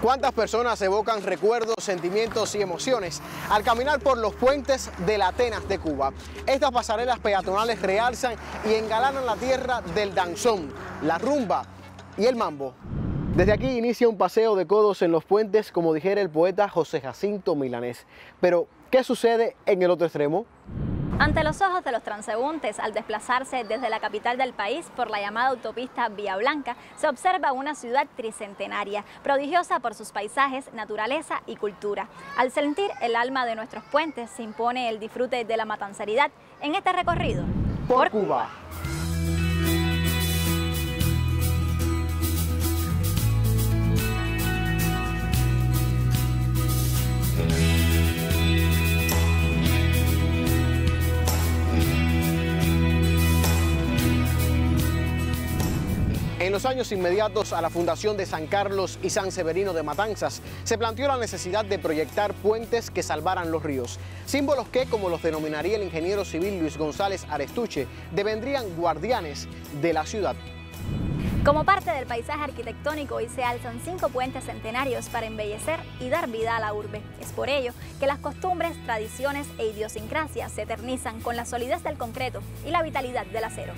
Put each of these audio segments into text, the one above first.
¿Cuántas personas evocan recuerdos, sentimientos y emociones al caminar por los puentes de la Atenas de Cuba? Estas pasarelas peatonales realzan y engalanan la tierra del danzón, la rumba y el mambo. Desde aquí inicia un paseo de codos en los puentes, como dijera el poeta José Jacinto Milanés. Pero, ¿qué sucede en el otro extremo? Ante los ojos de los transeúntes, al desplazarse desde la capital del país por la llamada autopista Vía Blanca, se observa una ciudad tricentenaria, prodigiosa por sus paisajes, naturaleza y cultura. Al sentir el alma de nuestros puentes, se impone el disfrute de la matanceridad en este recorrido por Cuba. En los años inmediatos a la fundación de San Carlos y San Severino de Matanzas, se planteó la necesidad de proyectar puentes que salvaran los ríos, símbolos que, como los denominaría el ingeniero civil Luis González Arestuche, devendrían guardianes de la ciudad. Como parte del paisaje arquitectónico, hoy se alzan 5 puentes centenarios para embellecer y dar vida a la urbe. Es por ello que las costumbres, tradiciones e idiosincrasias se eternizan con la solidez del concreto y la vitalidad del acero.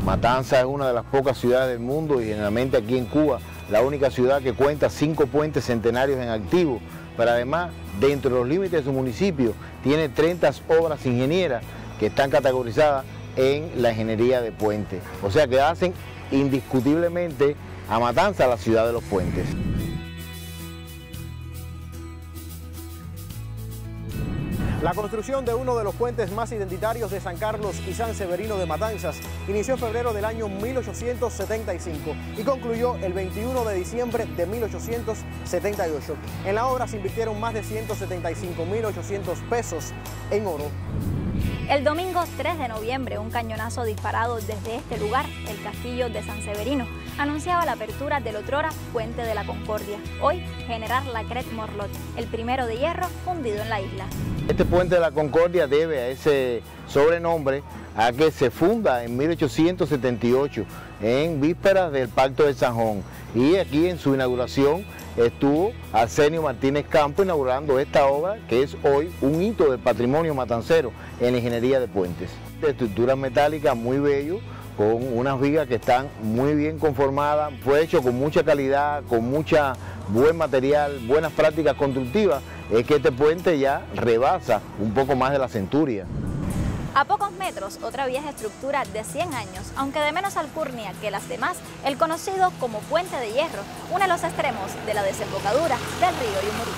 Matanzas es una de las pocas ciudades del mundo y generalmente aquí en Cuba, la única ciudad que cuenta 5 puentes centenarios en activo, pero además, dentro de los límites de su municipio, tiene 30 obras ingenieras que están categorizadas en la ingeniería de puentes. O sea que hacen indiscutiblemente a Matanzas la ciudad de los puentes. La construcción de uno de los puentes más identitarios de San Carlos y San Severino de Matanzas inició en febrero del año 1875 y concluyó el 21 de diciembre de 1878. En la obra se invirtieron más de 175.800 pesos en oro. El domingo 3 de noviembre, un cañonazo disparado desde este lugar, el castillo de San Severino, anunciaba la apertura del otrora Puente de la Concordia, hoy General Lacret Morlot, el primero de hierro fundido en la isla. Este Puente de la Concordia debe a ese sobrenombre a que se funda en 1878, en vísperas del Pacto de Sanjón, y aquí en su inauguración estuvo Arsenio Martínez Campo inaugurando esta obra que es hoy un hito del patrimonio matancero en la ingeniería de puentes. De estructura metálica muy bello, con unas vigas que están muy bien conformadas, fue hecho con mucha calidad, con mucha buen material, buenas prácticas constructivas, es que este puente ya rebasa un poco más de la centuria. A pocos metros, otra vieja estructura de 100 años, aunque de menos alcurnia que las demás, el conocido como Puente de Hierro, une los extremos de la desembocadura del río Yumurí.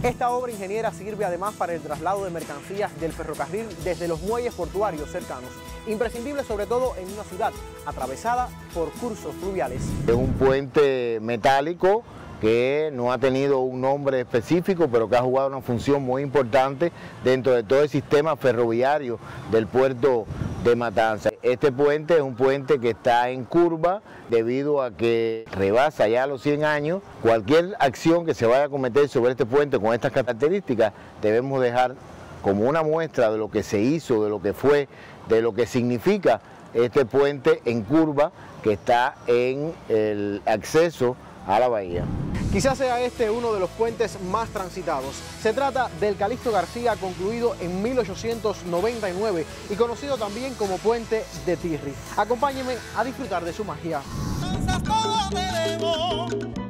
Esta obra ingeniera sirve además para el traslado de mercancías del ferrocarril desde los muelles portuarios cercanos, imprescindible sobre todo en una ciudad atravesada por cursos fluviales. Es un puente metálico que no ha tenido un nombre específico, pero que ha jugado una función muy importante dentro de todo el sistema ferroviario del puerto de Matanzas. Este puente es un puente que está en curva debido a que rebasa ya los 100 años. Cualquier acción que se vaya a cometer sobre este puente con estas características debemos dejar como una muestra de lo que se hizo, de lo que fue, de lo que significa este puente en curva que está en el acceso a la bahía. Quizás sea este uno de los puentes más transitados. Se trata del Calixto García, concluido en 1899 y conocido también como Puente de Tirri. Acompáñenme a disfrutar de su magia.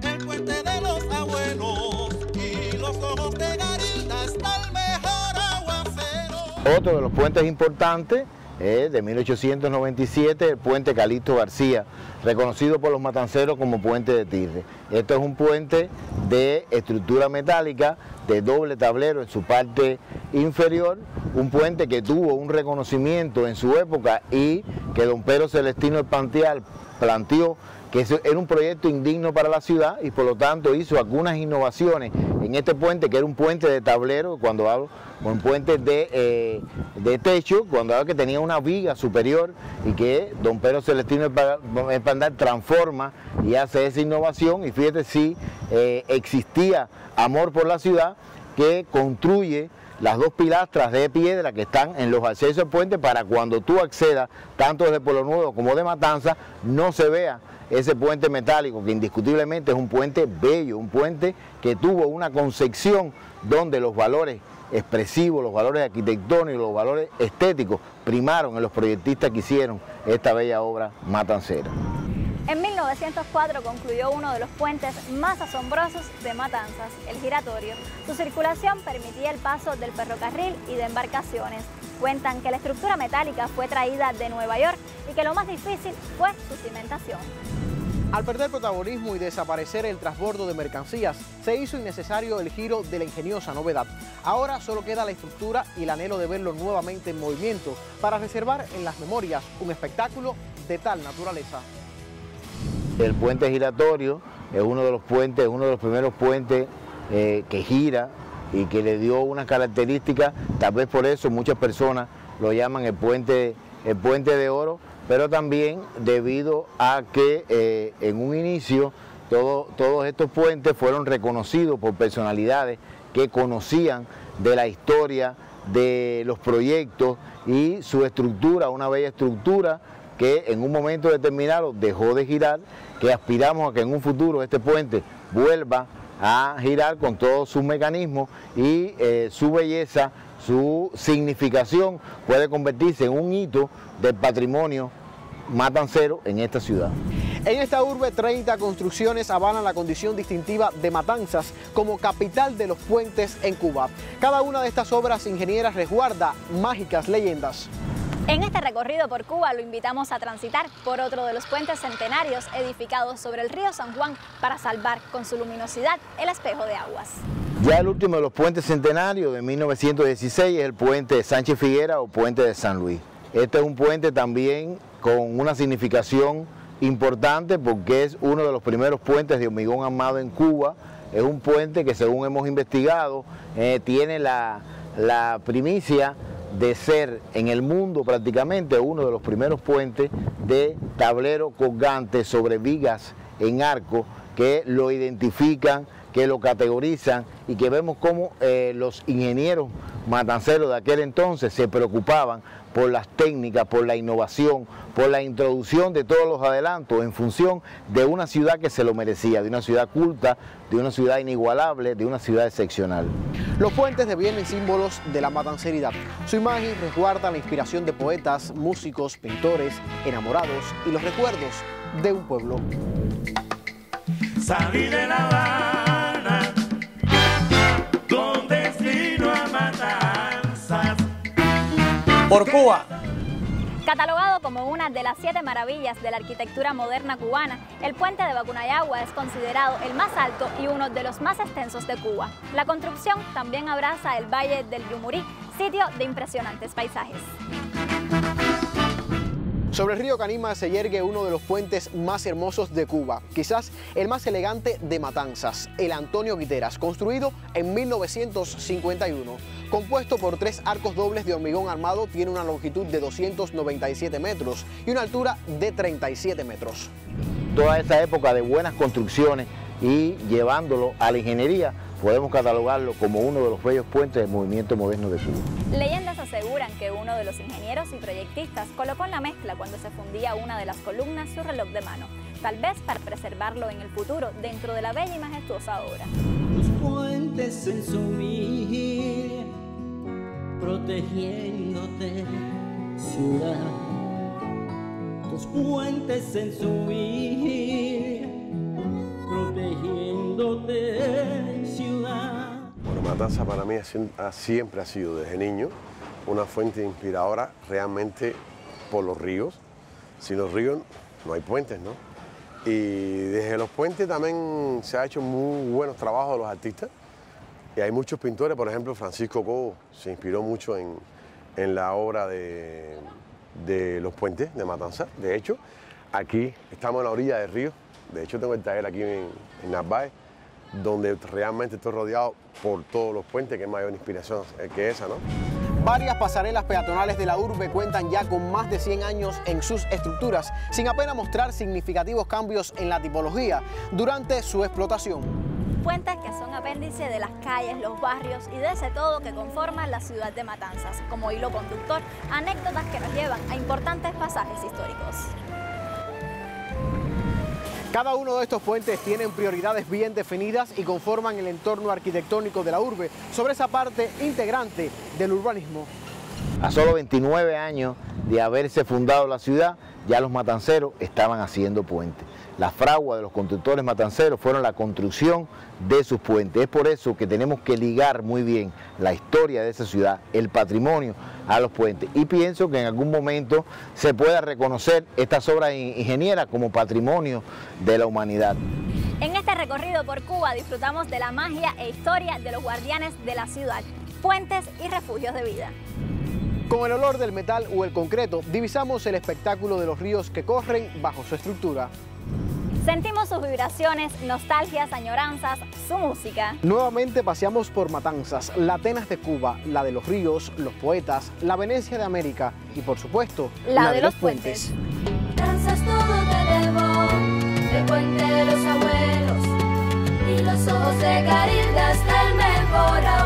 El puente de los abuelos y los ojos de Garita está el mejor aguacero. Otro de los puentes importantes es de 1897, el puente Calixto García, reconocido por los matanceros como Puente de Tirri. Esto es un puente de estructura metálica, de doble tablero en su parte inferior, un puente que tuvo un reconocimiento en su época y que don Pedro Celestino Espantial planteó que eso era un proyecto indigno para la ciudad y por lo tanto hizo algunas innovaciones en este puente, que era un puente de tablero, cuando hablo, un puente de techo, cuando hablo que tenía una viga superior y que don Pedro Celestino Espantial transforma y hace esa innovación. Y fíjate si existía amor por la ciudad, que construye las 2 pilastras de piedra que están en los accesos al puente para cuando tú accedas, tanto desde Pueblo Nuevo como de Matanzas, no se vea ese puente metálico, que indiscutiblemente es un puente bello, un puente que tuvo una concepción donde los valores expresivos, los valores arquitectónicos, los valores estéticos primaron en los proyectistas que hicieron esta bella obra matancera. En 1904 concluyó uno de los puentes más asombrosos de Matanzas, el giratorio. Su circulación permitía el paso del ferrocarril y de embarcaciones. Cuentan que la estructura metálica fue traída de Nueva York y que lo más difícil fue su cimentación. Al perder protagonismo y desaparecer el transbordo de mercancías, se hizo innecesario el giro de la ingeniosa novedad. Ahora solo queda la estructura y el anhelo de verlo nuevamente en movimiento para reservar en las memorias un espectáculo de tal naturaleza. El puente giratorio es uno de los primeros puentes que gira y que le dio unas características, tal vez por eso muchas personas lo llaman el puente de oro, pero también debido a que en un inicio todos estos puentes fueron reconocidos por personalidades que conocían de la historia, de los proyectos y su estructura, una bella estructura que en un momento determinado dejó de girar, que aspiramos a que en un futuro este puente vuelva a girar con todos sus mecanismos y su belleza, su significación puede convertirse en un hito del patrimonio matancero en esta ciudad. En esta urbe, 30 construcciones avalan la condición distintiva de Matanzas como capital de los puentes en Cuba. Cada una de estas obras ingenieras resguarda mágicas leyendas. En este recorrido por Cuba lo invitamos a transitar por otro de los puentes centenarios edificados sobre el río San Juan para salvar con su luminosidad el espejo de aguas. Ya el último de los puentes centenarios de 1916 es el puente de Sánchez Figuera o puente de San Luis. Este es un puente también con una significación importante porque es uno de los primeros puentes de hormigón armado en Cuba. Es un puente que, según hemos investigado, tiene la primicia de ser en el mundo prácticamente uno de los primeros puentes de tablero colgante sobre vigas en arco que lo identifican, que lo categorizan y que vemos cómo los ingenieros matanceros de aquel entonces se preocupaban por las técnicas, por la innovación, por la introducción de todos los adelantos en función de una ciudad que se lo merecía, de una ciudad culta, de una ciudad inigualable, de una ciudad excepcional. Los puentes devienen símbolos de la matanceridad. Su imagen resguarda la inspiración de poetas, músicos, pintores, enamorados y los recuerdos de un pueblo. Salí de La Habana con destino a Matanzas. Por Cuba. Catalogado como una de las 7 maravillas de la arquitectura moderna cubana, el puente de Bacunayagua es considerado el más alto y uno de los más extensos de Cuba. La construcción también abraza el Valle del Yumurí, sitio de impresionantes paisajes. Sobre el río Canima se yergue uno de los puentes más hermosos de Cuba, quizás el más elegante de Matanzas, el Antonio Guiteras, construido en 1951. Compuesto por 3 arcos dobles de hormigón armado, tiene una longitud de 297 metros y una altura de 37 metros. Toda esa época de buenas construcciones y llevándolo a la ingeniería, podemos catalogarlo como uno de los bellos puentes del movimiento moderno de Cuba. Leyendas aseguran que uno de los ingenieros y proyectistas colocó en la mezcla cuando se fundía una de las columnas su reloj de mano, tal vez para preservarlo en el futuro dentro de la bella y majestuosa obra. Los puentes en su vigilia, protegiéndote, ciudad. Los puentes en su vigilia, protegiéndote, ciudad. Bueno, Matanzas para mí siempre ha sido desde niño una fuente inspiradora realmente por los ríos. Sin los ríos no hay puentes, ¿no? Y desde los puentes también se ha hecho muy buenos trabajos de los artistas. Y hay muchos pintores, por ejemplo, Francisco Cobo se inspiró mucho en la obra de los puentes de Matanzas. De hecho, aquí estamos en la orilla del río. De hecho, tengo el taller aquí en Narváez, donde realmente estoy rodeado por todos los puentes, que es mayor inspiración que esa, ¿no? Varias pasarelas peatonales de la urbe cuentan ya con más de 100 años en sus estructuras, sin apenas mostrar significativos cambios en la tipología durante su explotación. Puentes que son apéndice de las calles, los barrios y de ese todo que conforma la ciudad de Matanzas, como hilo conductor, anécdotas que nos llevan a importantes pasajes históricos. Cada uno de estos puentes tienen prioridades bien definidas y conforman el entorno arquitectónico de la urbe sobre esa parte integrante del urbanismo. A solo 29 años de haberse fundado la ciudad, ya los matanceros estaban haciendo puentes. Las fraguas de los constructores matanceros fueron la construcción de sus puentes. Es por eso que tenemos que ligar muy bien la historia de esa ciudad, el patrimonio, a los puentes. Y pienso que en algún momento se pueda reconocer estas obras ingenieras como patrimonio de la humanidad. En este recorrido por Cuba disfrutamos de la magia e historia de los guardianes de la ciudad, puentes y refugios de vida. Con el olor del metal o el concreto, divisamos el espectáculo de los ríos que corren bajo su estructura. Sentimos sus vibraciones, nostalgias, añoranzas, su música. Nuevamente paseamos por Matanzas, la Atenas de Cuba, la de los ríos, los poetas, la Venecia de América y, por supuesto, la de los puentes. Danzas todo te debo, el puente de los abuelos y los ojos de Carilda hasta el mejor.